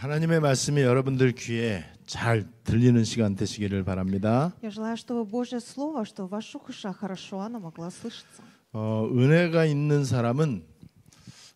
하나님의 말씀이 여러분들 귀에 잘 들리는 시간 되시기를 바랍니다. Я желаю, чтобы Божье Слово, что в ваших ушах хорошо оно могло слышаться. 은혜가 있는 사람은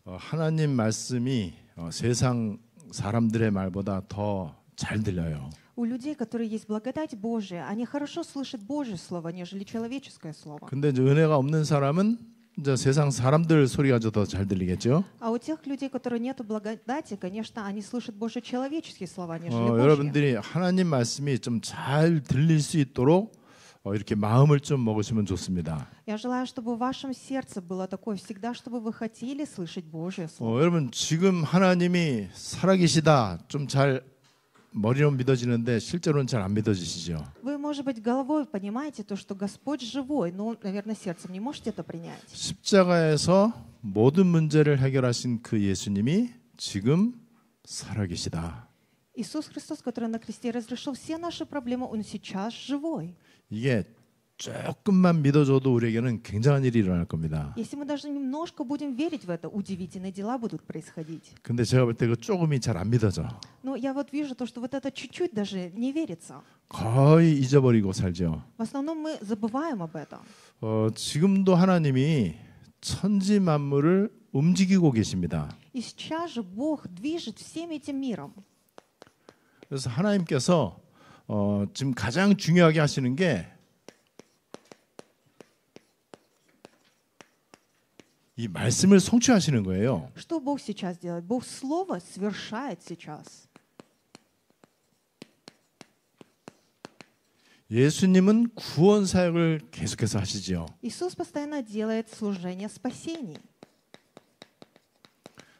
하나님 말씀이 세상 사람들의 말보다 더 잘 들려요. У людей, которые есть благодать Божия, они хорошо слышат Божье Слово, нежели человеческое Слово. 근데 이제 은혜가 없는 사람은 이제 세상 사람들 소리가 더 잘 들리겠죠. А у тех людей, которые нету благодати, конечно, они слышат больше человеческие слова, нежели Божьи. 여러분들이 하나님 말씀이 좀 잘 들릴 수 있도록 이렇게 마음을 좀 먹으시면 좋습니다. Я желаю, чтобы в вашем сердце было такое всегда, чтобы вы хотели слышать Божье Слово. 여러분 지금 하나님이 살아계시다 좀 잘 머리로 믿어지는데 실제로는 잘 안 믿어지시죠. Вы, может быть, головой понимаете то, что Господь живой, но, наверное, сердцем не можете это принять. 십자가에서 모든 문제를 해결하신 그 예수님이 지금 살아계시다. Иисус Христос, который на кресте разрешил все наши проблемы, Он сейчас живой. 이게 조금만 믿어줘도 우리에게는 굉장한 일이 일어날 겁니다. Если мы даже немножко будем верить в это, удивительные дела будут происходить. 근데 제가 볼 때 그 조금이 잘 안 믿어져. Но я вот вижу то, что вот это чуть-чуть даже не верится. 거의 잊어버리고 살죠. В основном мы забываем об этом. 지금도 하나님이 천지 만물을 움직이고 계십니다. И сейчас же Бог движет всем этим миром. 그래서 하나님께서 지금 가장 중요하게 하시는 게 이 말씀을 성취하시는 거예요. Что Бог сейчас делает? Бог Слово совершает сейчас. 예수님은 구원 사역을 계속해서 하시지요. Иисус постоянно делает служение спасений.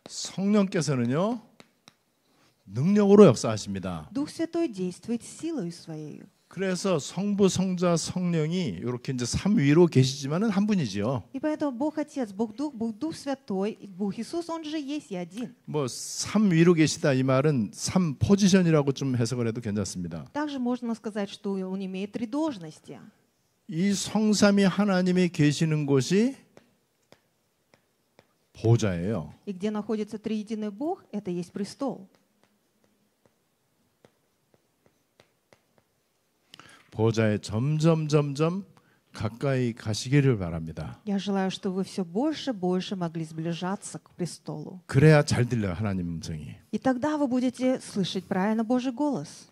성령께서는요 능력으로 역사하십니다. Дух Святой действует силой своей. 그래서 성부, 성자, 성령이 이렇게 이제 삼위로 계시지만은 한 분이지요. И поэтому Бог Отец, Бог Дух Святой, Бог Иисус, Он же есть и один. 뭐 삼위로 계시다 이 말은 삼 포지션이라고 좀 해석을 해도 괜찮습니다. Также можно сказать, что Он имеет три должности. 이 성삼위 하나님이 계시는 곳이 보좌예요. И где находится триединый Бог, это есть престол. 보좌에 점점 가까이 가시기를 바랍니다. Я желаю, чтобы вы все больше и больше могли сближаться к престолу. 그래야 잘 들려요, 하나님 음성이. И тогда вы будете слышать правильно Божий голос.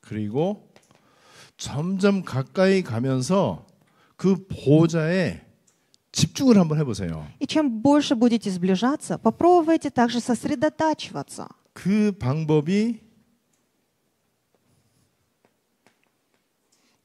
그리고 점점 가까이 가면서 그 보좌에 집중을 한번 해보세요. И чем больше будете сближаться, попробуйте также сосредотачиваться. 그 방법이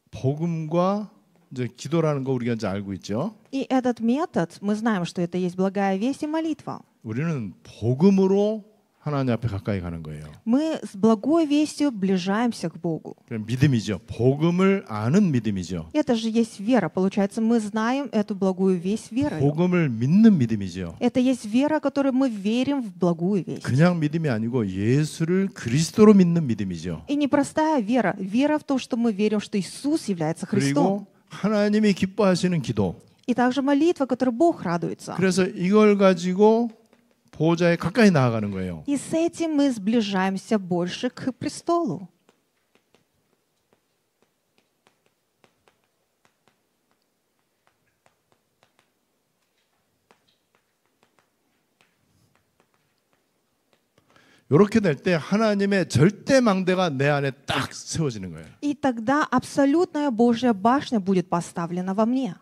복음과 이제 기도라는 거 우리가 이제 알고 있죠. И этот метод, мы знаем, что это есть благая весть и молитва. 우리는 복음으로 하나님 앞에 가까이 가는 거예요. Мы с благой вестью приближаемся к Богу. 믿음이죠. 복음을 아는 믿음이죠. Это же есть вера. Получается, мы знаем эту благую весть верой. 복음을 믿는 믿음이죠. Это есть вера, которой мы верим в благую весть. 그냥 믿음이 아니고 예수를 그리스도로 믿는 믿음이죠. И не простая вера. Вера в то, что мы верим, что Иисус является Христом. 그리고 하나님이 기뻐하시는 기도. И также молитва, которой Бог радуется. 그래서 이걸 가지고 보좌에 가까이 나아가는 거예요. И с этим мы сближаемся больше к престолу. 이렇게 될 때 하나님의 절대 망대가 내 안에 딱 세워지는 거예요. И тогда абсолютная Божья башня будет поставлена во мне.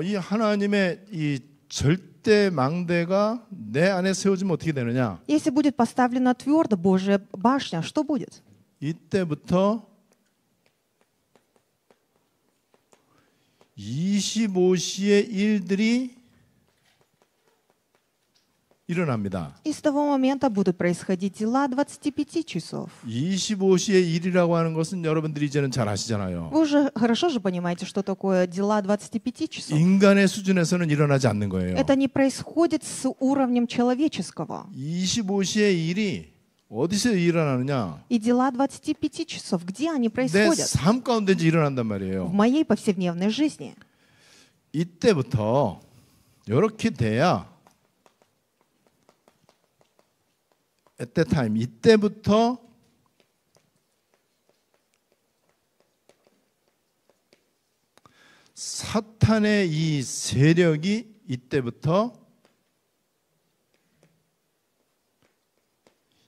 이 하나님의 이 절대 망대가 내 안에 세워지면 어떻게 되느냐? Если будет поставлена твердо Божья башня, что будет? 이때부터 25시의 일들이 일어납니다. И с того момента будут происходить дела 25 часов. 25시의 일이라고 하는 것은 여러분들이 이제는 잘 아시잖아요. Вы уже хорошо же понимаете, что такое дела 25 часов. 인간의 수준에서는 일어나지 않는 거예요. Это не происходит с уровнем человеческого. 25시의 일이 어디서 일어나느냐? И дела 25 часов, где они 내 происходят? 삶 가운데 일어난단 말이에요. В моей повседневной жизни. 이때부터 이렇게 돼야 at that time 이때부터 사탄의 이 세력이 이때부터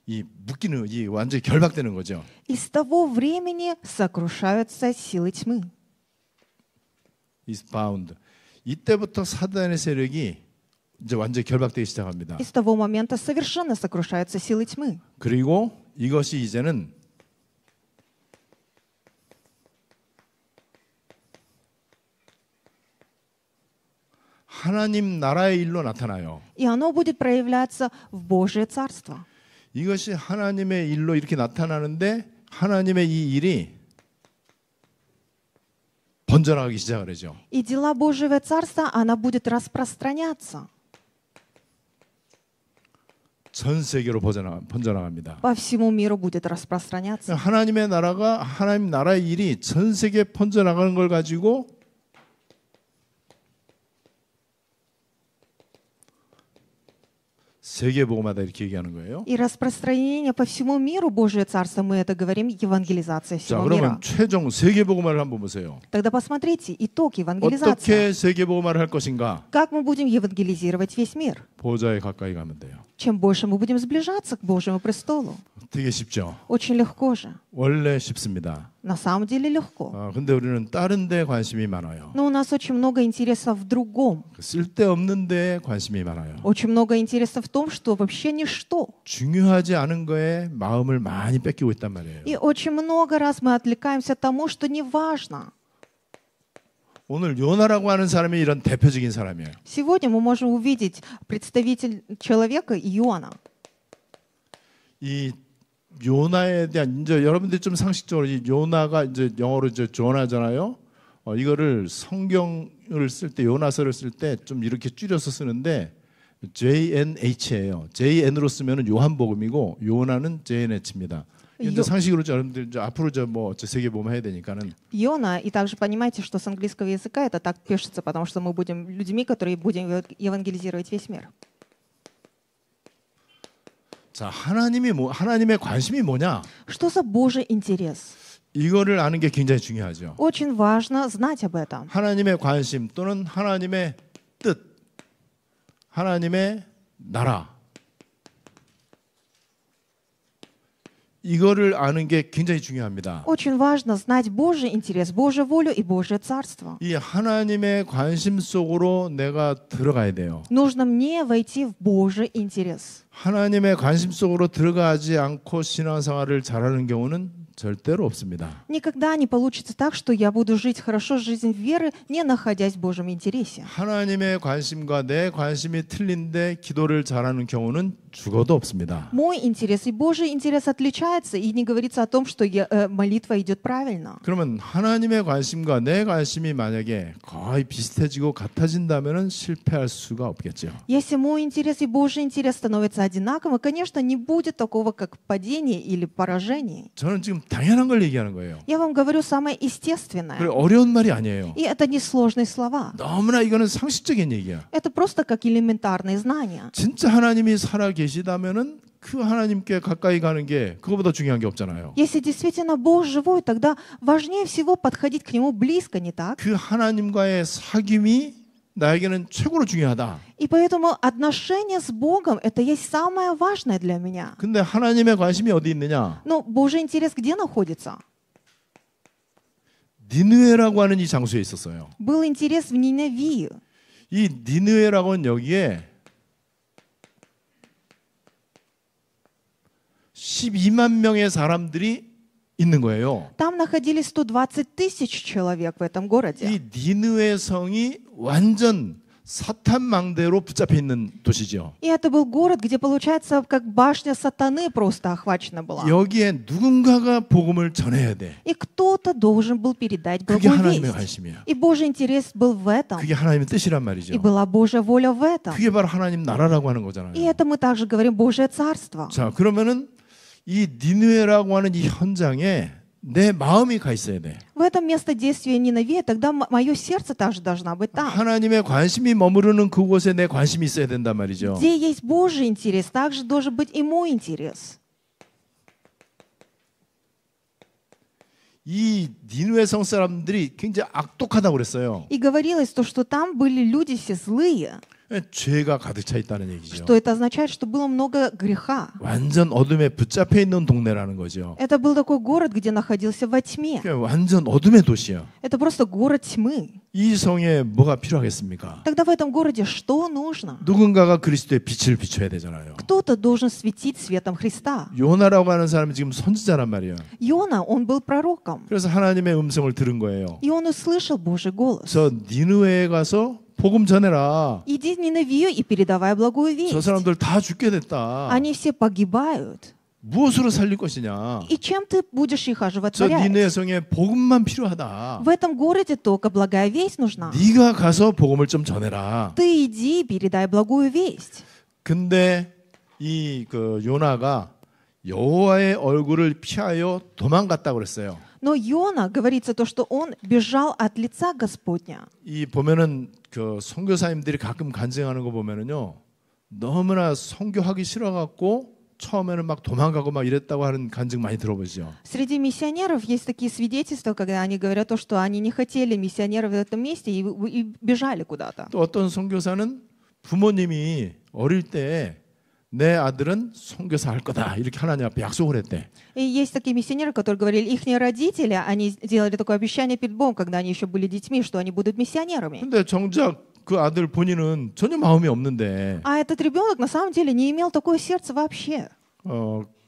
이 묶이는 이 완전히 결박되는 거죠. И с того времени сокрушаются силы тьмы. is bound. 이때부터 사탄의 세력이 이제 완전히 결박되기 시작합니다. И с того момента совершенно сокрушаются силы тьмы. 그리고 이것이 이제는 하나님 나라의 일로 나타나요. И оно будет проявляться в Божие Царство. 이것이 하나님의 일로 이렇게 나타나는데 하나님의 이 일이 번져나가기 시작을 하죠. И дела Божьего Царства, она будет распространяться. 전 세계로 번져나갑니다. По всему миру будет распространяться. 하나님의 나라가 하나님 나라의 일이 전 세계에 번져나가는 걸 가지고 세계복음화다 이렇게 얘기하는 거예요. И распространение по всему миру Божие Царство, мы это говорим, евангелизация 자, всего 그러면 мира. 최종 세계복음화를 한번 보세요. Тогда посмотрите, итог евангелизации. 어떻게 세계복음화를 할 것인가? Как мы будем евангелизировать весь мир? 보좌에 가까이 가면 돼요. Чем больше мы будем сближаться к Божьему престолу. 되게 쉽죠. Очень легко же. 원래 쉽습니다. На самом деле легко. 근데 우리는 다른 데 관심이 많아요. Но у нас очень много интереса в другом. 쓸데없는 데 관심이 많아요. Очень много интереса в том, что вообще ничто. 중요하지 않은 거에 마음을 많이 뺏기고 있단 말이에요. И очень много раз мы отвлекаемся от тому, что не важно. 오늘 요나라고 하는 사람이 이런 대표적인 사람이에요. Сегодня мы можем увидеть представитель человека Иона. 이 요나에 대한 이제 여러분들이 좀 상식적으로 이 요나가 이제 영어로 이제 조나잖아요. 이거를 성경을 쓸 때 요나서를 쓸 때 좀 이렇게 줄여서 쓰는데 JNH예요. JN으로 쓰면은 요한복음이고 요나는 JNH입니다. 이제 상식으로 여러분들 이제 앞으로 뭐 세계 보면 해야 되니까는. Иона, и также понимаете, что с английского языка это так пишется, потому что мы будем людьми, которые будем евангелизировать весь мир. 자, 하나님의 관심이 뭐냐? Что за Божий интерес? 이거를 아는 게 굉장히 중요하죠. Очень важно знать об этом. 하나님의 관심 또는 하나님의 뜻, 하나님의 나라. 이거를 아는 게 굉장히 중요합니다. Очень важно знать Божий интерес, Божью волю и Божье Царство. 이 하나님의 관심 속으로 내가 들어가야 돼요. Нужно мне войти в Божий интерес. 하나님의 관심 속으로 들어가지 않고 신앙생활을 잘하는 경우는 절대로 없습니다. Никогда не получится так, что я буду жить хорошо жизнь веры, не находясь в Божьем интересе. 하나님의 관심과 내 관심이 틀린데 기도를 잘하는 경우는 죽어도 없습니다. Мой интерес и Божий интерес отличается, и не говорится о том, что молитва идет правильно. 그러면 하나님의 관심과 내 관심이 만약에 거의 비슷해지고 같아진다면 실패할 수가 없겠죠. Если мой интерес и Божий интерес становятся одинаковыми, конечно, не будет такого, как падение или поражение. 저는 지금 당연한 걸 얘기하는 거예요. Я вам говорю самое естественное. 그래, 어려운 말이 아니에요. И это не сложные слова. 너무나 이거는 상식적인 얘기야. Это просто как элементарные знания. 진짜 하나님이 살아 계시다면은 그 하나님께 가까이 가는 게 그거보다 중요한 게 없잖아요. Если действительно Бог живой, тогда важнее всего подходить к Нему близко, не так? 그 하나님과의 사귐이 나에게는 최고로 중요하다. И поэтому отношения с Богом — это есть самое важное для меня. 근데 하나님의 관심이 어디 있느냐? Но Божий интерес где находится? 니느웨라고 하는 이 장소에 있었어요. Был интерес в Ниневии. 이 니느웨라고는 여기에 12만 명의 사람들이 있는 거예요. Там находились 120 тысяч человек в этом городе. 이 니느웨 성이 완전 사탄 망대로 붙잡혀 있는 도시죠. И это был город, где, получается, как башня сатаны просто охвачена была. 여기에 누군가가 복음을 전해야 돼. И кто-то должен был передать 그게 благую 하나님의 весть. 관심이야. И Божий интерес был в этом. 그게 하나님의 뜻이란 말이죠. И была Божья воля в этом. 그게 바로 하나님 나라라고 하는 거잖아요. И это мы также говорим Божье Царство. 자, 그러면은 이 니느웨라고 하는 이 현장에 내 마음이 가 있어야 돼. В в этом место действия Ниневии, тогда мое сердце также должно быть там. 하나님의 관심이 머무르는 그곳에 내 관심이 있어야 된단 말이죠. Где есть Божий интерес, также должен быть и мой интерес. 이 니느웨 성 사람들이 굉장히 악독하다고 그랬어요. И говорилось то, что там были люди все злые, 죄가 가득 차 있다는 얘기죠. что это означает, что было много греха. 완전 어둠에 붙잡혀 있는 동네라는 거죠. Это был такой город, где находился во тьме. 그러니까 완전 어둠의 도시야. Это просто город тьмы. 이 성에 뭐가 필요하겠습니까? Тогда в этом городе что нужно? 누군가가 그리스도의 빛을 비춰야 되잖아요. Кто-то должен светить светом Христа. 요나라고 하는 사람이 지금 선지자란 말이에요. Иона, он был пророком. 그래서 하나님의 음성을 들은 거예요. И он услышал Божий голос. 저 니느웨에 가서 복음 전해라. Иди в Ниневию и передавай благую 저 весть. 사람들 다 죽게 됐다. Они все погибают. 무엇으로 살릴 것이냐? И чем ты будешь их 저 оживотворять? 니느웨 성에 복음만 필요하다. В этом городе только благая весть нужна. 네가 가서 복음을 좀 전해라. Ты иди и передай благую весть. 근데 이 그 요나가 여호와의 얼굴을 피하여 도망갔다고 그랬어요. Но Иона, говорится то, что он бежал от лица Господня. 이 보면은 그 선교사님들이 가끔 간증하는 거 보면은요. 너무나 선교하기 싫어갖고 처음에는 막 도망가고 막 이랬다고 하는 간증 많이 들어보죠. Среди миссионеров есть такие свидетельства, когда они говорят то, что они не хотели миссионеров в этом месте и бежали куда-то. 또 어떤 선교사는 부모님이 어릴 때 내 아들은 선교사 할 거다 이렇게 하나님 앞에 약속을 했대. И есть такие миссионеры, которые говорили, их родители, они делали такое обещание перед Богом, когда они еще были детьми, что они будут миссионерами. 근데 정작 그 아들 본인은 전혀 마음이 없는데, А этот ребенок на самом деле не имел такое сердце вообще.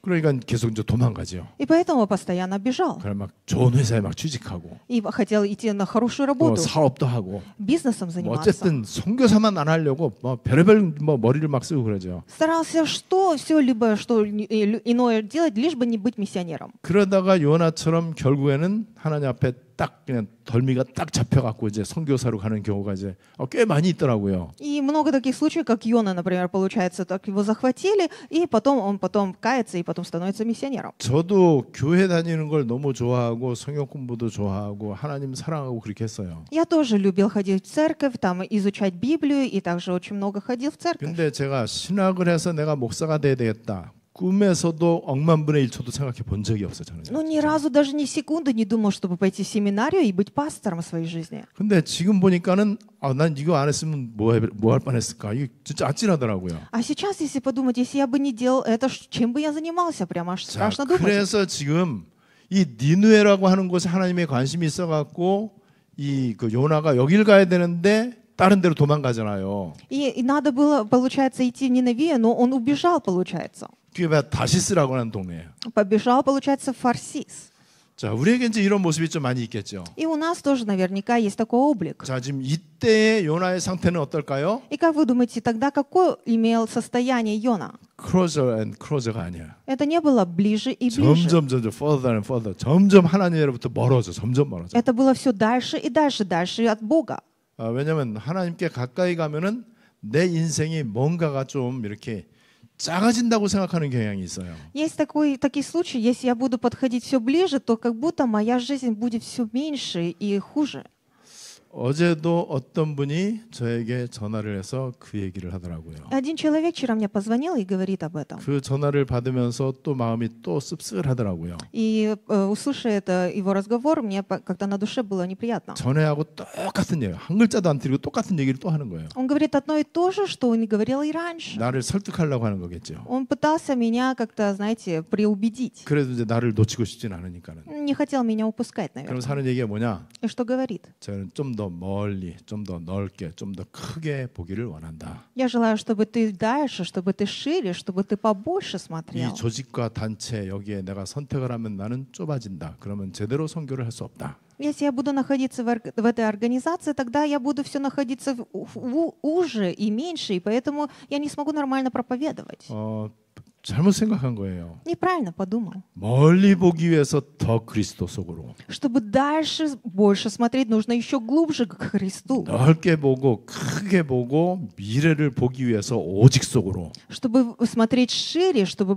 그러니까 계속 이제 도망가죠. И поэтому постоянно бежал. 그래 막 좋은 회사에 막 취직하고, И хотел идти на хорошую 또 работу, 사업도 하고, бизнесом 뭐 заниматься. 어쨌든 선교사만 안 하려고 뭐 별의별 뭐 머리를 막 쓰고 그러죠. Старался все либо что иное делать, лишь бы не быть миссионером. 그러다가 요나처럼 결국에는 하나님 앞에 딱 그냥 덜미가 딱 잡혀갖고 이제 선교사로 가는 경우가 이제 꽤 많이 있더라고요. И много таких случаев, как Иона, например, получается, так его захватили, и он потом кается, и потом становится миссионером. 저도 교회 다니는 걸 너무 좋아하고 성경 공부도 좋아하고 하나님 사랑하고 그렇게 했어요. Я тоже любил ходить в церковь, там изучать Библию, и также очень много ходил в церковь. 근데 제가 신학을 해서 내가 목사가 돼야 되겠다. 꿈에서도 억만분의 1초도 생각해 본 적이 없어요. 저는. Но ни разу даже ни секунды не думал, чтобы пойти в семинарию и быть пастором в своей жизни. 근데 지금 보니까는 난 이거 안 했으면 뭐 할 뻔했을까? 이게 진짜 아찔하더라고요. А сейчас, если подумать, если я бы не делал это, чем бы я занимался? Прямо аж 자, страшно думать. 그래서 지금 이 니느웨라고 하는 곳에 하나님의 관심이 있어갖고 이 그 요나가 여길 가야 되는데 다른 데로 도망가잖아요. И надо было, получается, идти в Ниневию, но он убежал, получается. 그게 다시스라고 하는 동네예요. Побежал, получается, в Фарсис. 자, 우리에게 이제 이런 모습이 좀 많이 있겠죠. И у нас тоже наверняка есть такой облик. 자, 지금 이때의 요나의 상태는 어떨까요? И как вы думаете, тогда какое имел состояние Иона? 크로저 앤 크로저가 아니야. Это не было ближе и ближе. 점점 further and further. 점점 하나님으로부터 멀어져. 점점 멀어져. Это было все дальше и дальше, дальше от Бога. 왜냐하면 하나님께 가까이 가면은 내 인생이 뭔가가 좀 이렇게 작아진다고 생각하는 경향이 있어요. Есть такие случаи, если я буду подходить все ближе, то как будто моя жизнь будет все меньше и хуже. 어제도 어떤 분이 저에게 전화를 해서 그 얘기를 하더라고요. Один человек вчера мне позвонил и говорит об этом. 그 전화를 받으면서 또 마음이 또 씁쓸하더라고요. И услышав его разговор, мне как-то на душе было неприятно. 전에하고 똑같은 얘기, 한 글자도 안 틀리고 똑같은 얘기를 또 하는 거예요. Он говорит одно и то же, что он и говорил и раньше. 나를 설득하려고 하는 거겠죠. Он пытался меня как-то, знаете, преубедить. 그래도 이제 나를 놓치고 싶진 않으니까는. Не хотел меня упускать, 그럼 наверное. 사는 얘기가 뭐냐? И что говорит? 저는 좀 더 멀리, 좀 더 넓게, 좀 더 크게 보기를 원한다. Я желаю, чтобы ты дальше, чтобы ты шире, чтобы ты побольше 이 смотрел. 조직과 단체 여기에 내가 선택을 하면 나는 좁아진다. 그러면 제대로 선교를 할 수 없다. Если я буду находиться в этой организации, тогда я буду все находиться уже и меньше, и поэтому я не смогу нормально проповедовать. 잘못 생각한 거예요. Неправильно подумал. 멀리 보기 위해서 더 그리스도 속으로. Чтобы дальше больше смотреть, нужно еще глубже к Христу. 넓게 보고 크게 보고 미래를 보기 위해서 오직 속으로. Чтобы смотреть шире, чтобы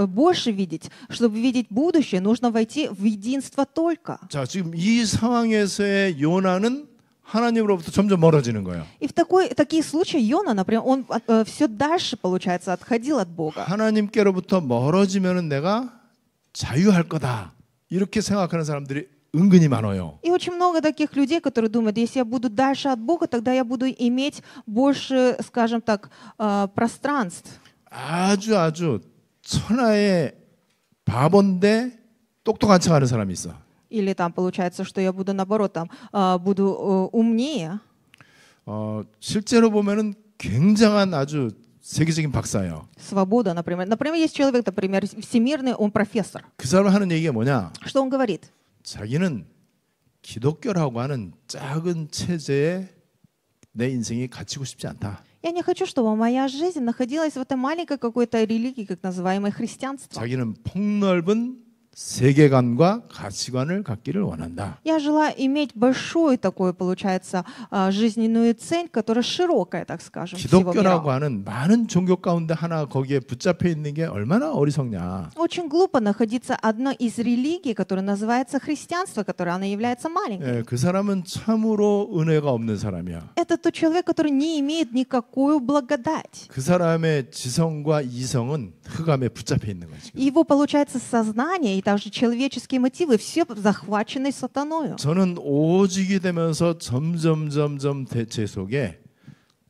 больше видеть, чтобы видеть будущее, нужно войти в единство только. 자, 지금 이 상황에서의 요나는 하나님으로부터 점점 멀어지는 거예요. И в такие случаи Йона, например, он все дальше, получается, отходил от Бога. 하나님께로부터 멀어지면은 내가 자유할 거다. 이렇게 생각하는 사람들이 은근히 많아요. И очень много таких людей, которые думают, если я буду дальше от Бога, тогда я буду иметь больше, скажем так, пространств. 아주 천하의 바본데 똑똑한 척하는 사람이 있어. Или там получается, что я буду наоборот, там буду умнее. 실제로 보면은 굉장한 아주 세계적인 박사예요. Свобода, например. Например, есть человек, например, всемирный, он профессор. 그 사람 하는 얘기가 뭐냐? Что он говорит? 자기는 기독교라고 하는 작은 체제에 내 인생이 갇히고 싶지 않다. Я не хочу, чтобы моя жизнь находилась в этой маленькой какой-то религии, как называемое христианство. 자기는 폭넓은 세계관과 가치관을 갖기를 원한다. Я желаю иметь большую такую, получается, жизненную цель, которая широкая, так скажем, всего 기독교라고 мира. 하는 많은 종교 가운데 하나 거기에 붙잡혀 있는 게 얼마나 어리석냐. Очень глупо находиться одной из религий, которая называется христианство, которая она является маленькой. 예, 그 사람은 참으로 은혜가 없는 사람이야. Это тот человек, который не имеет никакую благодать. 그 사람의 지성과 이성은 흑암에 붙잡혀 있는 거지. Его, получается, сознание и также человеческие мотивы все захвачены сатаною. 저는 오직이 되면서 점점 제 속에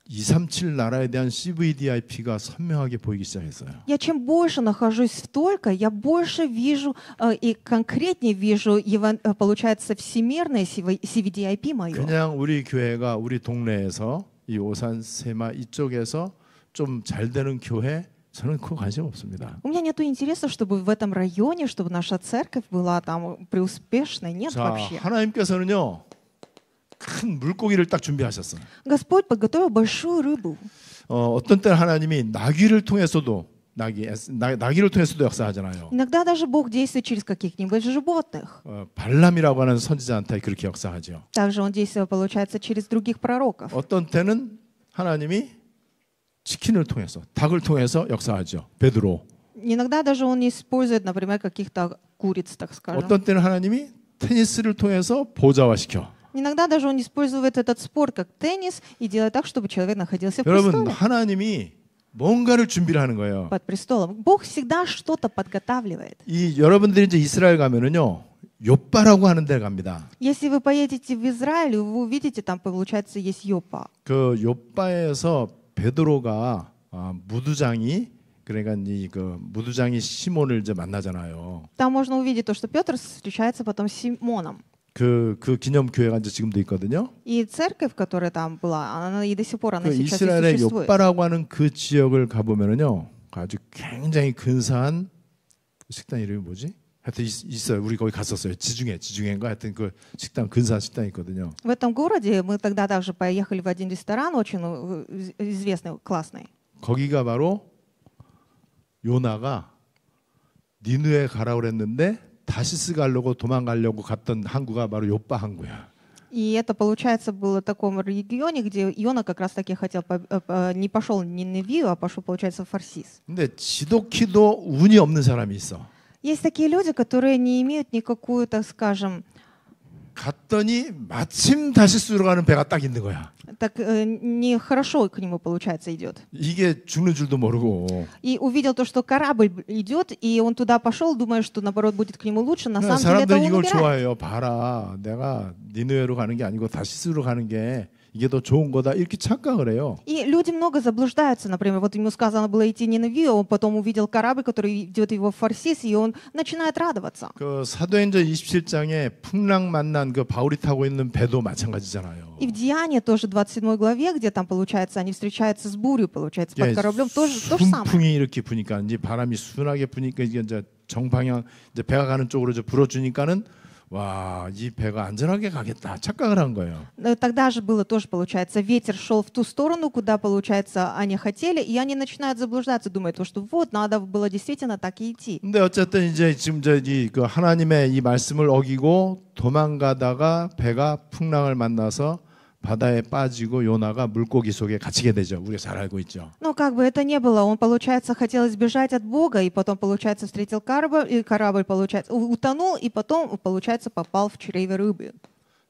237 나라에 대한 CVDIP가 선명하게 보이기 시작했어요. Я чем больше нахожусь в только, я больше вижу и конкретнее вижу, получается, всемирное CVDIP мое. 그냥 우리 교회가 우리 동네에서 이 오산 세마 이쪽에서 좀 잘 되는 교회 저는 그거 관심 없습니다. У меня нет интереса, чтобы в этом районе, чтобы наша церковь была там преуспешной. Нет 자, вообще. 하나님께서는요 큰 물고기를 딱 준비하셨어요. Господь подготовил большую рыбу. 어떤 때는 하나님이 나귀를 통해서도 나귀를 통해서도 역사하잖아요. Иногда даже Бог действует через каких-нибудь животных. 발람이라고 하는 선지자한테 그렇게 역사하죠. Также Он действовал, получается, через других пророков. 어떤 때는 하나님이 치킨을 통해서, 닭을 통해서 역사하죠. 베드로. Иногда даже Он использует, например, каких-то куриц, так скажем. 어떤 때는 하나님이 테니스를 통해서 보좌화시켜. Иногда даже Он использует этот спорт как теннис и делает так, чтобы человек находился в 여러분, престоле. 하나님이 뭔가를 준비를 하는 거예요. Под престолом. Бог всегда что-то подготавливает. 이 여러분들이 이제 이스라엘 가면은요. 욥바라고 하는 데 갑니다. Если вы поедете в Израиль, вы увидите, там, получается, есть Йопа. 그 욥바에서 베드로가 무두장이 그러니까 그 무두장이 시몬을 이제 만나잖아요. Там можно увидеть то, что Петр встречается потом с Симоном. 그 기념 교회가 이제 지금도 있거든요. И церковь, которая там была, она и до сих пор, она 그 сейчас и 이스라엘의 существует. 욥바라고 하는 그 지역을 가보면은요, 아주 굉장히 근사한 식당 이름이 뭐지? 하여튼 있어요. 우리 거기 갔었어요. 지중해인가 하여튼 그 식당 근사한 식당이 있거든요. В этом городе мы тогда также поехали в один ресторан, очень известный, классный. 거기가 바로 요나가 니느웨 가라고 그랬는데 다시스 가려고 도망가려고 갔던 항구가 바로 욥바 항구야. И это, получается, было в таком регионе, где Иона как раз-таки хотел, не пошел не на Ниневию, а пошел, получается, в Фарсис. 근데 지독히도 운이 없는 사람이 있어. Есть такие люди, которые не имеют никакую, так скажем, 갔더니 마침 다시스로 가는 배가 딱 있는 거야. так нехорошо к нему, получается, идет. 이게 죽는 줄도 모르고. И увидел то, что корабль идет, и он туда пошел, думая, что наоборот будет к нему лучше. На самом деле это 사람들이 он 이걸 умирает. 좋아해요. 봐라, 내가 니느웨로 가는 게 아니고 다시스로 가는 게 이게 더 좋은 거다 이렇게 착각을 해요. И люди много заблуждаются. Например, вот ему сказано было идти не на Ниневию, он потом увидел корабль, который идет его в Фарсис, и он начинает радоваться. 그 사도행전 27장에 풍랑 만난 그 바울이 타고 있는 배도 마찬가지잖아요. И в Деянии тоже 27 главе, где там, получается, они встречаются с бурей, получается, под кораблем, тоже то же самое. 순풍이 이렇게 부니까 이제 바람이 순하게 부니까 이게 이제 정방향 이제 배가 가는 쪽으로 이제 불어주니까는 와, 이 배가 안전하게 가겠다 착각을 한 거예요. Тогда же было тоже, получается, ветер шел в ту сторону, куда, получается, они хотели, и они начинают заблуждаться, думают, что вот, надо было действительно так и идти. 근데 어쨌든 이제 지금 그 하나님의 이 말씀을 어기고 도망가다가 배가 풍랑을 만나서 바다에 빠지고 요나가 물고기 속에 갇히게 되죠. 우리가 잘 알고 있죠. Но как бы это ни было, он, получается, хотел избежать от Бога, и потом, получается, встретил корабль, и корабль, получается, утонул, и потом, получается, попал в чреве рыбы.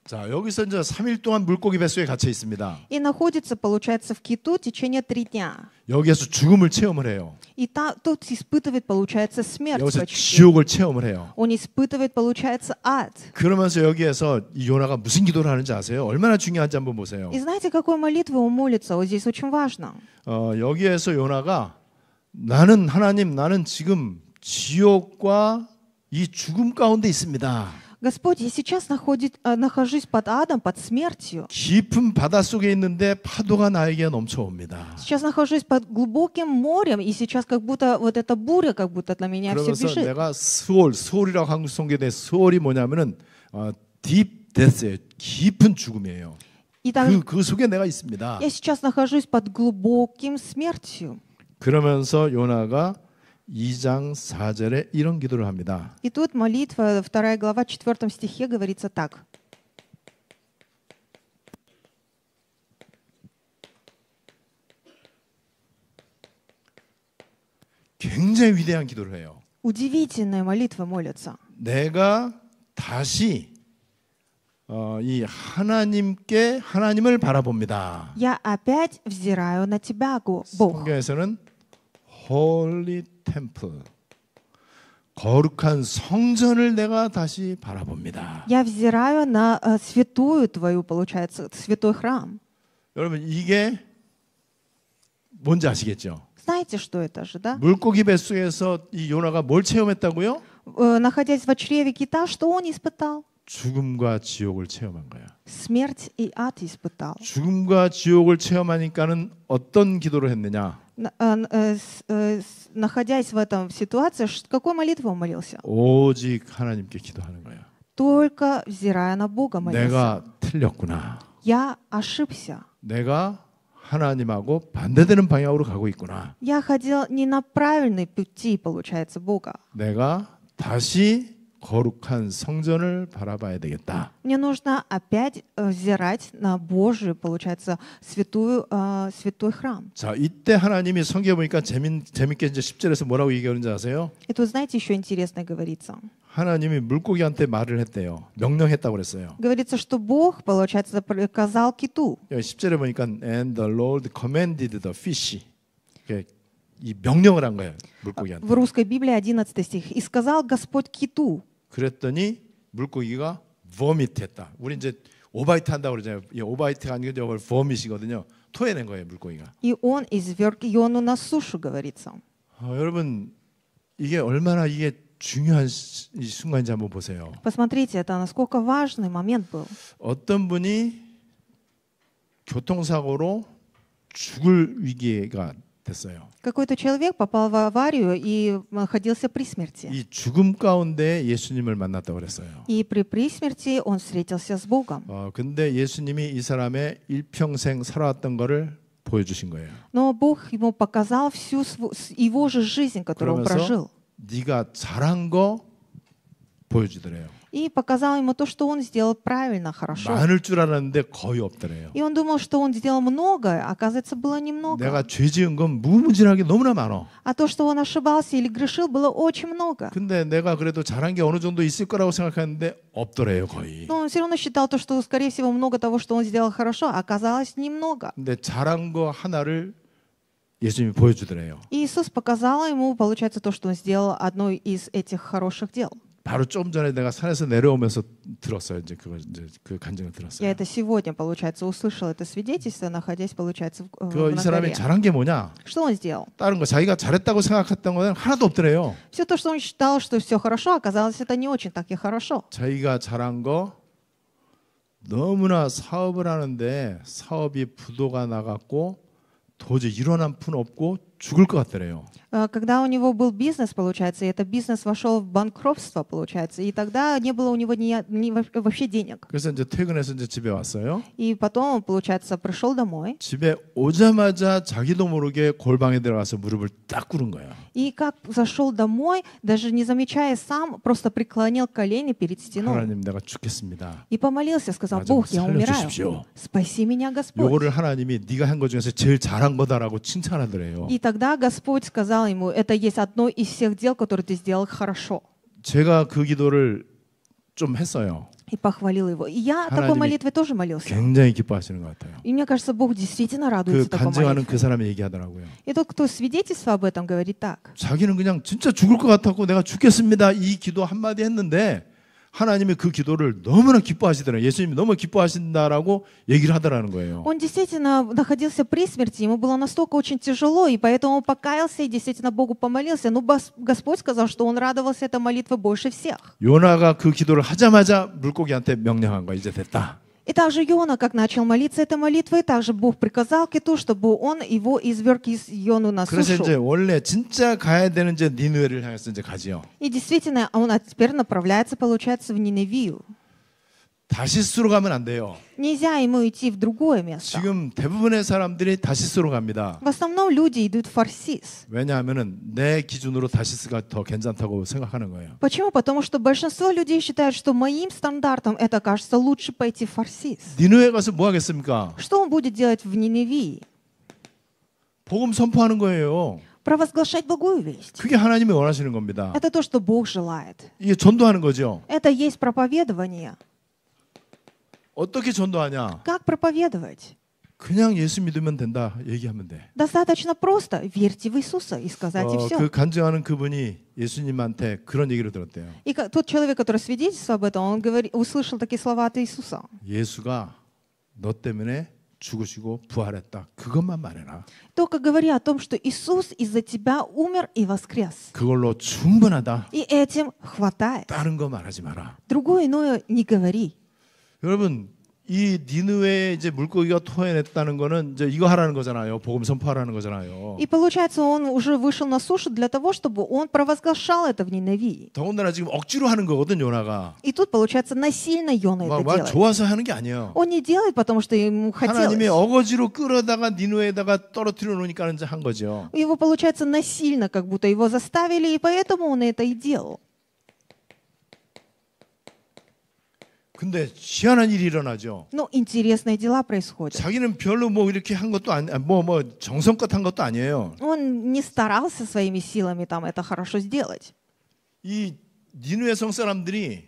자, 여기서 이제 3일 동안 물고기 뱃속에 갇혀 있습니다. И находится, получается, в киту в течение 3 дня. 여기에서 죽음을 체험을 해요. И тут испытывает, получается, смерть. 여기서 почти. 지옥을 체험을 해요. Он испытывает, получается, ад. 그러면서 여기에서 이 요나가 무슨 기도를 하는지 아세요? 얼마나 중요한지 한번 보세요. И знаете, какой молитвой он молится? Вот здесь очень важно. 여기에서 요나가 나는 하나님, 나는 지금 지옥과 이 죽음 가운데 있습니다. Господь, я сейчас нахожусь под адом, под смертью. 깊은 바다 속에 있는데 파도가 나에게 넘쳐옵니다. Сейчас нахожусь под глубоким морем, и сейчас как будто вот эта буря, как будто на меня все 그러면서 бежит. 내가 스올이라고 한국 성경에 스올이 뭐냐면은 deep death예요. 깊은 죽음이에요. И так, 그 속에 내가 있습니다. я сейчас нахожусь под глубоким смертью. 그러면서 요나가 2장 4절에 이런 기도를 합니다. И тут молитва, 2 глава, 4 стихе говорится так. 굉장히 위대한 기도를 해요. Удивительная молитва молится. 내가 다시 이 하나님을 바라봅니다. Я опять взираю на тебя, Бог. 성경에서는 Holy Temple, 거룩한 성전을 내가 다시 바라봅니다. Я взираю на святую твою, получается, святой храм. 여러분 이게 뭔지 아시겠죠? Знаете, что это же, да? 물고기 뱃속에서 이 요나가 뭘 체험했다고요? Находясь в чреве кита, что он испытал? 죽음과 지옥을 체험한 거야. Смерть и ад испытал. 죽음과 지옥을 체험하니까는 어떤 기도를 했느냐? Находясь в этом ситуации, какой молитвой он молился? 오직 하나님께 기도하는 거야. Только взирая на Бога молился. 내가 틀렸구나. Я ошибся. 내가 하나님하고 반대되는 방향으로 가고 있구나. Я ходил не на правильный пути, получается, Бога. 내가 다시 거룩한 성전을 바라봐야 되겠다. Мне нужно опять взирать на Божию, получается, святой храм. 자, 이때 하나님이 성경에 보니까 재밌게 이제 10절에서 뭐라고 얘기하는지 아세요? И тут, знаете, еще интересно говорится. 하나님이 물고기한테 말을 했대요. 명령했다고 그랬어요. Говорится, что Бог, получается, приказал киту. 10절에 보니까 and the Lord commanded the fish. 이 명령을 한 거예요. 물고기한테. В русской Библии 11 стих. «И сказал Господь киту». 그랬더니 물고기가 vomit했다. 우리 이제 오바이트 한다고 그러잖아요. 이 오바이트가 아니고 vomit이거든요. 토해낸 거예요, 물고기가. И он изверг Иону на сушу, говорится. 여러분 이게 얼마나 이게 중요한 순간인지 한번 보세요. Посмотрите, это насколько важный момент был. 어떤 분이 교통사고로 죽을 위기가 됐어요. Какой-то человек попал в аварию и находился при смерти. 이 죽음 가운데 예수님을 만났다고 그랬어요. И при смерти он встретился с Богом. 근데 예수님이 이 사람의 일평생 살아왔던 거를 보여주신 거예요. Но Бог ему показал всю его же жизнь, которую он прожил. 네가 잘한 거 보여주더래요. И показал ему то, что он сделал правильно, хорошо. 많을 줄 알았는데 거의 없더래요. И он думал, что он сделал много, а оказывается, было немного. 내가 죄 지은 건 무궁무진하게 너무나 많아. А то, что он ошибался или грешил, было очень много. 근데 내가 그래도 잘한 게 어느 정도 있을 거라고 생각했는데 없더래요, 거의. Но он все равно считал то, что, скорее всего, много того, что он сделал хорошо, а оказалось немного. 근데 잘한 거 하나를 예수님이 보여주더래요. И Иисус показал ему, получается, то, что он сделал одно из этих хороших дел. 바로 좀 전에 내가 산에서 내려오면서 들었어요. 이제 그 간증을 들었어요. Я это сегодня, получается, услышал это свидетельство, находясь, получается, в 이 사람이 горе. 잘한 게 뭐냐? Что он сделал? 다른 거 자기가 잘했다고 생각했던 거는 하나도 없더래요. Все то, что он считал, что все хорошо, оказалось, это не очень так и хорошо. 자기가 잘한 거 너무나 사업을 하는데 사업이 부도가 나갔고 도저히 일어난 푼 없고 죽을 것 같더래요. Когда у него был бизнес, получается, и этот бизнес вошел в банкротство, получается, и тогда не было у него вообще денег. 그래서 이제 퇴근해서 이제 집에 왔어요. И потом он, получается, пришел домой. 집에 오자마자 자기도 모르게 골방에 들어가서 무릎을 딱 꿇은 거예요. И как зашел домой, даже не замечая сам, просто преклонил колени перед стеной. 하나님, 내가 죽겠습니다. И помолился, сказал: 나 좀 Бог, я умираю. 살려주십시오. Спаси меня, Господь. 요거를 하나님이 네가 한 것 중에서 제일 잘한 거다라고 칭찬하더래요. И тогда Господь сказал ему: это есть одно из всех дел, которые ты сделал хорошо. 제가 그 기도를 좀 했어요. И похвалил его. И я 하나님이 такой молитвой тоже молился. 굉장히 기뻐하시는 것 같아요. И мне кажется, Бог действительно 그 радуется такой 간증하는 молитве. 그 사람이 얘기하더라고요. И тот, кто свидетельство об этом, говорит так. 자기는 그냥 진짜 죽을 것 같았고 내가 죽겠습니다 이 기도 한마디 했는데 하나님이 그 기도를 너무나 기뻐하시더라고요. 예수님이 너무 기뻐하신다라고 얘기를 하더라는 거예요. Он действительно находился при смерти, ему было настолько очень тяжело, и поэтому он покаялся и действительно Богу помолился. Но Господь сказал, что он радовался этой молитве больше всех. 요나가 그 기도를 하자마자 물고기한테 명령한 거야. 이제 됐다. И также Иона, как начал молиться этой молитвой, также Бог приказал киту, чтобы он его изверг из Иону на 그래서 сушу. 이제 원래 진짜 가야 되는 이제 니느웨를 향해서 이제 가지요. И действительно, он теперь направляется, получается, в Ниневию. 다시스로 가면 안 돼요. Нельзя ему идти в другое место. 지금 대부분의 사람들이 다시스로 갑니다. В основном люди идут в Фарсис. 왜냐하면은 내 기준으로 다시스가 더 괜찮다고 생각하는 거예요. Почему? Потому что большинство людей считают, что моим стандартам это кажется лучше пойти в Фарсис. 니느웨 가서 뭐 하겠습니까? Что он будет делать в Ниневии? 복음 선포하는 거예요. Провозглашать благую весть. 그게 하나님이 원하시는 겁니다. Это то, что Бог желает. 이게 전도하는 거죠. Это есть проповедование. 어떻게 전도하냐? Как проповедовать? 그냥 예수 믿으면 된다 얘기하면 돼. Достаточно просто. Верьте в Иисуса и сказать и все. 그 간증하는 그분이 예수님한테 그런 얘기를 들었대요. И тот человек, который свидетельствовал об этом, он услышал такие слова от Иисуса. 예수가 너 때문에 죽으시고 부활했다. 그것만 말해라. Только говори о том, что Иисус из-за тебя умер и воскрес. 그걸로 충분하다. И этим хватает. 다른 거 말하지 마라. Другое иное не говори. 여러분, 이 니느웨에 이제 물고기가 토해냈다는 거는 이제 이거 하라는 거잖아요. 복음 선포하라는 거잖아요. И получается, он уже вышел на сушу для того, чтобы он провозглашал это в Ниневии. 더군다나 지금 억지로 하는 거거든, 요나가. И тут, получается, насильно Йона это 막 делает. 좋아서 하는 게 아니에요. Он не делает, потому что ему 하나님이 хотелось. 어거지로 끌어다가 니느웨에다가 떨어뜨려 놓으니까 이제 한 거죠. Его, получается, насильно, как будто его заставили, и поэтому он это и делал. 근데 희한한 일이 일어나죠. Но интересные дела происходят. 자기는 별로 뭐 이렇게 한 것도 뭐 정성껏 한 것도 아니에요. Он не старался своими силами там это хорошо сделать. 이 니느웨 성 사람들이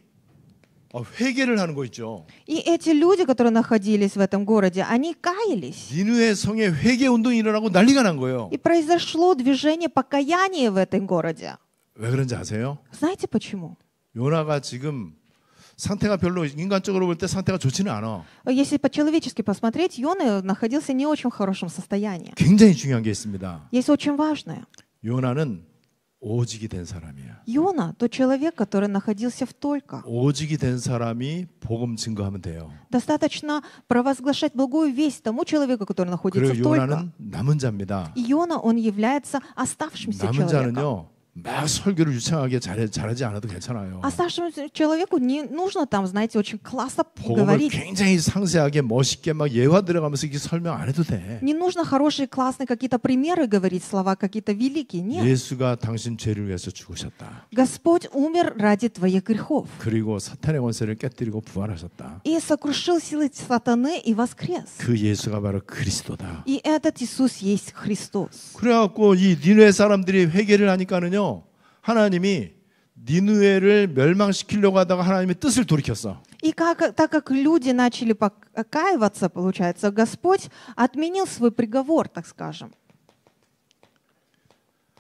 회개를 하는 거 있죠. И эти люди, которые находились в этом городе, они каялись. 니느웨 성에 회개 운동이 일어나고 난리가 난 거예요. И произошло движение покаяния в этом городе. 왜 그런지 아세요? Знаете почему? 요나가 지금 상태가 별로 인간적으로 볼 때 상태가 좋지는 않아. Если по-человечески посмотреть, Йона находился не очень в хорошем состоянии. 굉장히 중요한 게 있습니다. Есть очень важное. 요나는 오직이 된 사람이야. Йона, тот человек, который находился в только. 오직이 된 사람이 복음 증거하면 돼요. Достаточно провозглашать благую весть тому человеку, который находится 그리고 в только. 요나는 남은 자입니다. И Йона, он является оставшимся 남은 человеком. 자는요. 막 설교를 유창하게 잘하지 않아도 괜찮아요. Оставшемуся человеку не нужно там, знаете, очень классно 복음을 говорить. 굉장히 상세하게 멋있게 막 예화 들어가면서 이렇게 설명 안 해도 돼. Не нужно хорошие, классные какие-то примеры говорить, слова какие-то великие. Нет. 예수가 당신 죄를 위해서 죽으셨다. Господь умер ради твоих грехов. 그리고 사탄의 권세를 깨뜨리고 부활하셨다. И сокрушил силы сатаны и воскрес. 그 예수가 바로 그리스도다. И этот Иисус есть Христос. 그래갖고 이 니느웨 사람들이 회개를 하니까는요. 하나님이 니느웨를 멸망시키려고 하다가 하나님의 뜻을 돌이켰어. И так как люди начали покаиваться, получается, Господь отменил свой приговор, так скажем.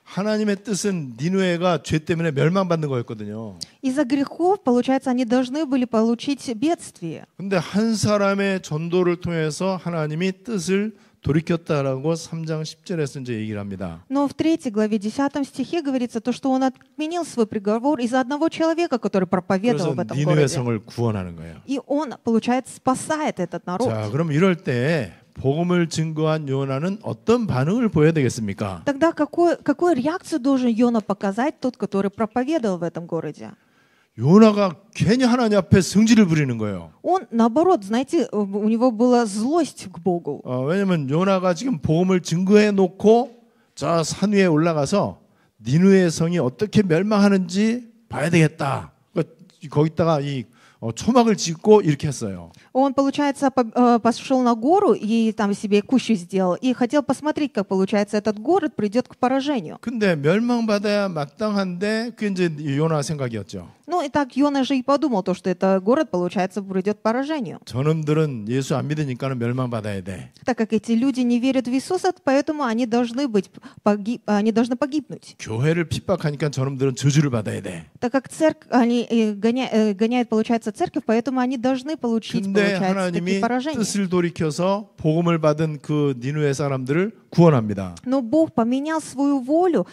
하나님의 뜻은 니느웨가 죄 때문에 멸망받는 거였거든요. Из-за грехов, получается, они должны были получить бедствие. 근데 한 사람의 전도를 통해서 하나님이 뜻을 돌이켰다라고 3장 10절에서 이제 얘기를 합니다. Но в 3 главе 10 стихе говорится то, что он отменил свой приговор из-за одного человека, который проповедовал 그래서 в этом 니느웨 городе. 성을 구원하는 거예요. И он, получается, спасает этот народ. 자, 그럼 이럴 때 복음을 증거한 요나는 어떤 반응을 보여야 되겠습니까? Тогда какую реакцию должен Йона показать, тот, который проповедовал в этом городе? 요나가 괜히 하나님 앞에 성질을 부리는 거예요. Он, наоборот, знаете, у него была злость к Богу. 왜냐하면 요나가 지금 복음을 증거해 놓고 저 산 위에 올라가서 니느웨 성이 어떻게 멸망하는지 봐야 되겠다. 그러니까 거기다가 이 초막을 짓고 이렇게 했어요. Он, получается, пошел на гору и там себе кущу сделал, и хотел посмотреть, как, получается, этот город придет к поражению. 근데 멸망받아야 마땅한데 그게 이제 요나 생각이었죠. Ну и так Йона же и подумал, то, что этот город, получается, придет к поражению. 저놈들은 예수 안 믿으니까는 멸망받아야 돼. Так как эти люди не верят в Иисуса, поэтому они должны погибнуть. 교회를 핍박하니까 저놈들은 저주를 받아야 돼. Так как они гоняют, получается, церковь, поэтому они должны получить, 근데 получается, 하나님이 такие поражения. 뜻을 돌이켜서 복음을 받은 그 니느웨 사람들을 구원합니다. Но Бог поменял свою волю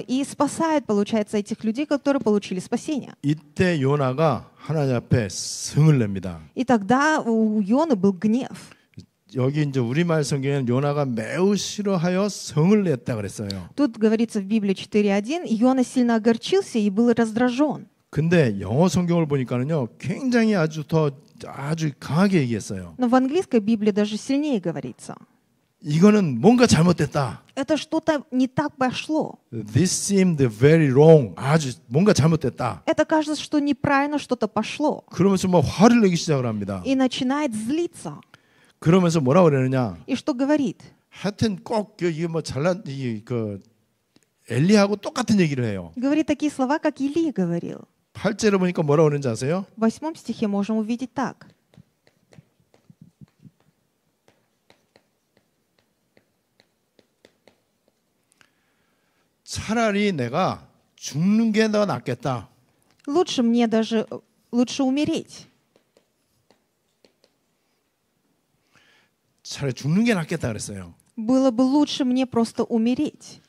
и спасает, получается, этих людей, которые получили спасение. 이때 요나가 하나님 앞에 성을 냅니다. И тогда у Йоны был гнев. 여기 이제 우리말 성경에는 요나가 매우 싫어하여 성을 냈다 그랬어요. Тут говорится в Библии 4:1, Йона сильно огорчился и был раздражен. 근데 영어 성경을 보니까는요, 굉장히 아주 강하게 얘기했어요. Но в английской Библии даже сильнее говорится. 이거는 뭔가 잘못됐다. Это что-то не так пошло. This seemed very wrong. 아주 뭔가 잘못됐다. Это кажется, что неправильно что-то пошло. 그러면서 뭐 화를 내기 시작을 합니다. И начинает злиться. 그러면서 뭐라고 그러느냐? И что говорит? 하여튼 꼭 이게 뭐 잘난 그 엘리하고 똑같은 얘기를 해요. Говорит такие слова, как Илия говорил. 8절에 보니까 뭐라고 그러는지 아세요? В 8 стихе можем увидеть так. 차라리 내가 죽는 게 더 낫겠다. Лучше умереть. 차라리 죽는 게 낫겠다 그랬어요. Было бы лучше мне просто умереть.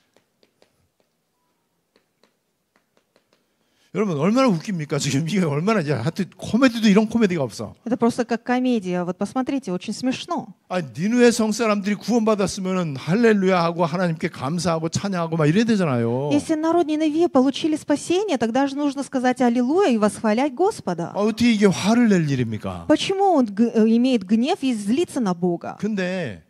여러분 얼마나 웃깁니까? 지금 이게 얼마나 하여튼 코미디도 이런 코미디가 없어. Это просто как комедия. Вот посмотрите, очень смешно. 니느웨 성 사람들이 구원받았으면은 할렐루야 하고 하나님께 감사하고 찬양하고 막 이래야 되잖아요. Если народ Ниневии получили спасение, тогда же нужно сказать аллилуйя и восхвалять Господа. 어떻게 이게 화를 낼 일입니까? Почему он имеет гнев и злится на Бога? 근데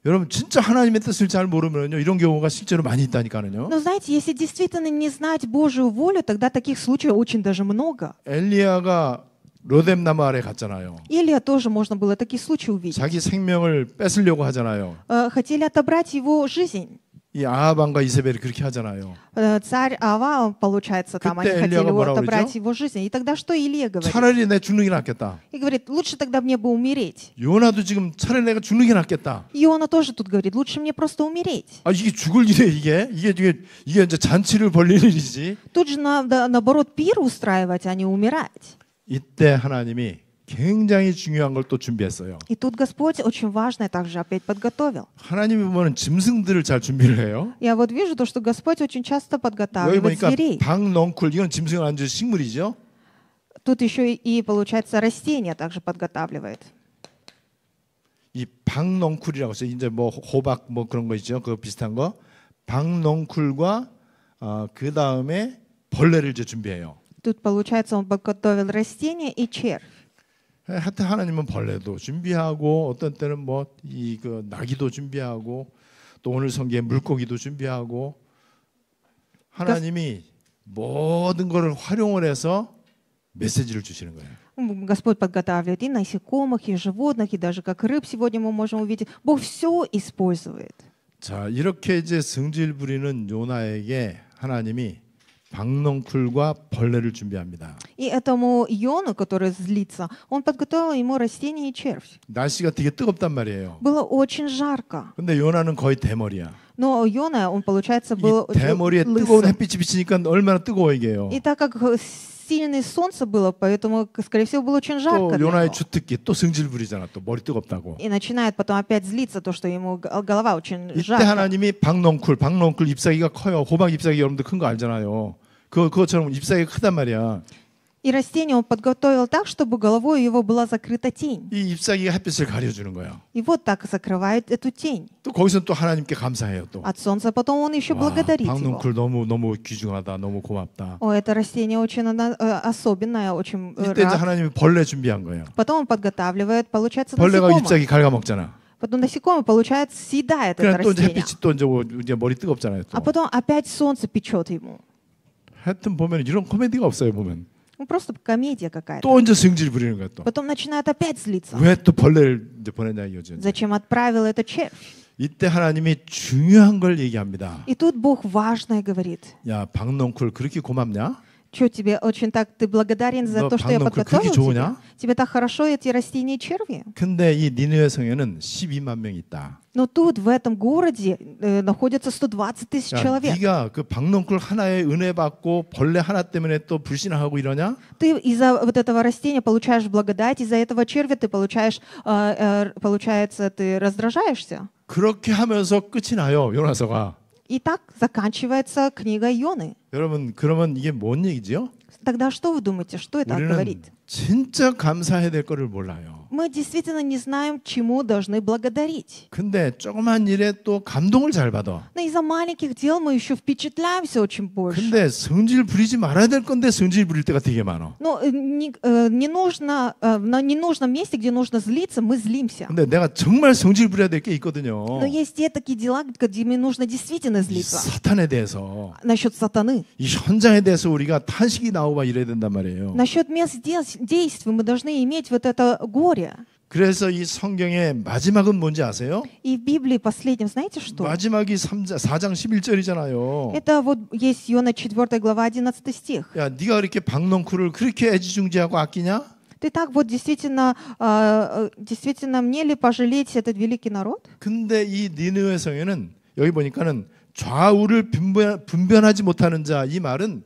여러분 진짜 하나님의 뜻을 잘 모르면요 이런 경우가 실제로 많이 있다니까요. Но знаете, если действительно не знать Божию волю, тогда таких случаев очень даже много. 엘리야가 로뎀나무 아래 갔잖아요. Илия тоже можно было такие случаи увидеть. 자기 생명을 뺏으려고 하잖아요. Хотели отобрать его жизнь. 이 아합 왕과 이세벨이 그렇게 하잖아요. Царь Ава, получается, там они хотели отобрать его жизнь. И тогда что Илия говорит? 차라리 내 죽는 게 낫겠다. И говорит, лучше тогда мне бы умереть. 요나도 지금 차라리 내가 죽는 게 낫겠다. Иона тоже тут говорит, лучше мне просто умереть. 이게 죽을 일이야 이게 이제 잔치를 벌릴 일이지. Тут же наоборот пир устраивать, а не умирать. 이때 하나님이 굉장히 중요한 걸 또 준비했어요. И тут Господь очень важное также опять подготовил. 하나님이 보면 짐승들을 잘 준비를 해요. Я вот вижу то, что Господь очень часто 여기 подготавливает 보니까 зверей. 박넝쿨 이건 짐승은 아니죠 식물이죠. Тут еще и получается растения также подготавливает. 이 박넝쿨이라고 해서 이제 뭐 호박 뭐 그런 거 있죠. 그 비슷한 거. 박넝쿨과 그 다음에 벌레를 이제 준비해요. Тут получается он подготовил растения и червь. 하여튼 하나님은 벌레도 준비하고 어떤 때는 뭐 그 나귀도 준비하고 또 오늘 성경에 물고기도 준비하고 하나님이 모든 것을 활용을 해서 메시지를 주시는 거예요. Господь подготавливает и насекомых, и животных, и даже как рыб сегодня мы можем увидеть. Бог все использует. 자, 이렇게 이제 성질 부리는 요나에게 하나님이 박넝쿨과 벌레를 준비합니다. И этому Йону, который злится, он подготовил ему растения и червь. 날씨가 되게 뜨겁단 말이에요. Было очень жарко. 근데 요나는 거의 대머리야. Но Йона, он, получается, был 이 대머리에 뜨거운 лысым. 햇빛이 비치니까 얼마나 뜨거워 이게요. И так как сильное солнце было, поэтому, скорее всего, было очень жарко. 또 요나의 주특기 또 성질 부리잖아. 또 머리 뜨겁다고. И начинает потом опять злиться, то, что ему голова очень 이때 жарко. 하나님이 박넝쿨 잎사귀가 커요. 호박 잎사귀 여러분들 큰 거 알잖아요. 그것처럼 잎사귀가 크단 말이야. И растение он подготовил так, чтобы головой его была закрыта тень. 이 잎사귀가 햇빛을 가려주는 거예요. И вот так закрывает эту тень. 또 거기서 또 하나님께 감사해요. 또. От солнца потом он еще благодарит его. 박농쿨 너무 귀중하다. 너무 고맙다. О, это растение очень особенное, очень 이때 이제 рад. 하나님이 벌레 준비한 거예요. Потом он подготавливает, получается, 벌레가 насекомое. 잎사귀 갉아먹잖아. Потом насекомое, получается, съедает это 그냥 또 이제 растение. 햇빛이 또 이제 머리 뜨겁잖아요. 또. А потом опять солнце печет ему. 하여튼 보면 이런 코미디가 없어요. 보면 Ну, просто комедия какая-то. 또 언제 승질 부리는 거야 또. Потом начинает опять злиться. 왜 또 벌레를 이제 보내냐 이거죠. Зачем отправил это червь? 이때 하나님이 중요한 걸 얘기합니다. И тут Бог важное говорит. 야 박농쿨 그렇게 고맙냐? Что тебе очень так, ты благодарен за 너 то, что я 방금 подготовил 그렇게 тебе? 좋으냐? Тебе так хорошо эти растения и черви? 근데 이 니느웨 성에는 12만 명이 있다. Но тут, в этом городе, находится 120 тысяч 야, человек. 네가 그 박농쿨 하나에 은혜 받고 벌레 하나 때문에 또 불신하고 이러냐? Ты из-за вот этого растения получаешь благодать, из-за этого червя ты получаешь, получается, ты раздражаешься. 그렇게 하면서 끝이 나요. 요나서가. И так заканчивается книга Ионы. 여러분 그러면 이게 뭔 얘기지요? Тогда что вы думаете, что это 우리는 говорит? 진짜 감사해야 될 거를 몰라요. Мы действительно не знаем, чему должны благодарить. 근데 조그만 일에 또 감동을 잘 받아. Но из-за маленьких дел мы еще впечатляемся очень больше. 근데 성질 부리지 말아야 될 건데 성질 부릴 때가 되게 많아. Но не нужно, на ненужном месте, где нужно злиться, мы злимся. 근데 내가 정말 성질 부려야 될 게 있거든요. Но есть те такие дела, где мне нужно действительно 이 злиться. 사탄에 대해서 Насчет сатаны. 이 현장에 대해서 우리가 탄식이 나오고 막 이래야 된단 말이에요. Насчет мест действий мы должны иметь вот это горе. 그래서 이 성경의 마지막은 뭔지 아세요? И в Библии последнем, знаете что? 마지막이 4장 11절이잖아요. Это вот есть Иона 4 глава 11 стих. 야, 네가 그렇게 박농쿨을 그렇게 애지중지하고 아끼냐? Ты так вот действительно, действительно мне ли пожалеть этот великий народ? 근데 이 니느웨 성에는 여기 보니까는 좌우를 분별하지 못하는 자, 이 말은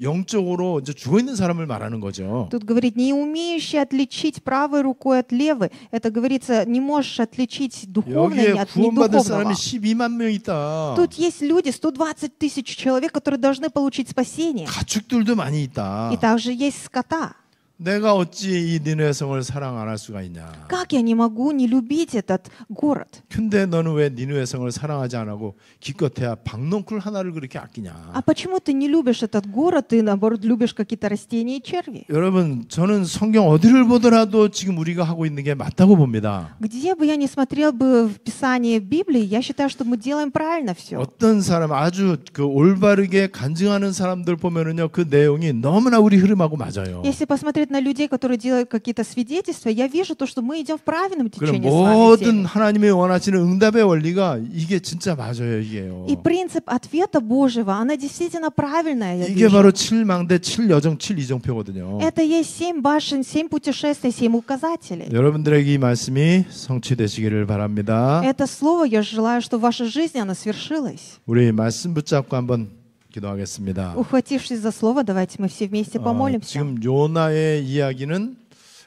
영적으로 이제 죽어 있는 사람을 말하는 거죠. Тут говорит, не умеющий отличить правой рукой от левой. Это говорится, не можешь отличить духовное 여기에 от 구원받을 사람이 недуховного. 12만 명 있다. Тут есть люди, 120 тысяч человек, которые должны получить спасение. 가축들도 많이 있다. И также есть скота. 내가 어찌 이 니느웨 성을 사랑 안 할 수가 있냐? Как я не могу не любить этот город? 근데 너는 왜 니느웨 성을 사랑하지 안 하고 기껏해야 박농쿨 하나를 그렇게 아끼냐? А почему ты не любишь этот город, ты наоборот любишь какие-то растения и черви? 여러분, 저는 성경 어디를 보더라도 지금 우리가 하고 있는 게 맞다고 봅니다. Где бы я ни смотрел бы в Писании Библии, я считаю, что мы делаем правильно все. 어떤 사람 아주 그 올바르게 간증하는 사람들 보면은요, 그 내용이 너무나 우리 흐름하고 맞아요. Если посмотреть на людей, которые делают какие-то свидетельства, я вижу то, что мы идем в правильном 그럼 течении с вами 모든 всеми. 하나님이 원하시는 응답의 원리가 이게 진짜 맞아요, 이게요. И принцип ответа Божьего, она действительно правильная, я 이게 вижу. 바로 7망대, 7여정, 7이정표거든요. Это есть 7 башен, 7 путешествий, 7 указателей. 여러분들에게 이 말씀이 성취되시기를 바랍니다. Это слово, я желаю, что в вашей жизни оно свершилось. 우리 말씀 붙잡고 한번 기도하겠습니다. Ухватившись за слово, давайте мы все вместе помолимся. 지금 요나의 이야기는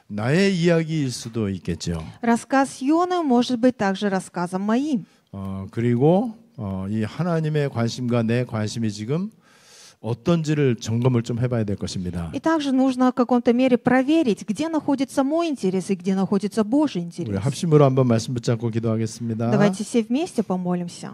나의 이야기일 수도 있겠죠. Рассказ Йоны может быть также рассказом моим. 그리고 이 하나님의 관심과 내 관심이 지금 어떤지를 점검을 좀 해봐야 될 것입니다. И также нужно в каком-то мере проверить, где находится мой интерес и где находится Божий 우리 интерес. 합심으로 한번 말씀 붙잡고 기도하겠습니다. Давайте все вместе помолимся.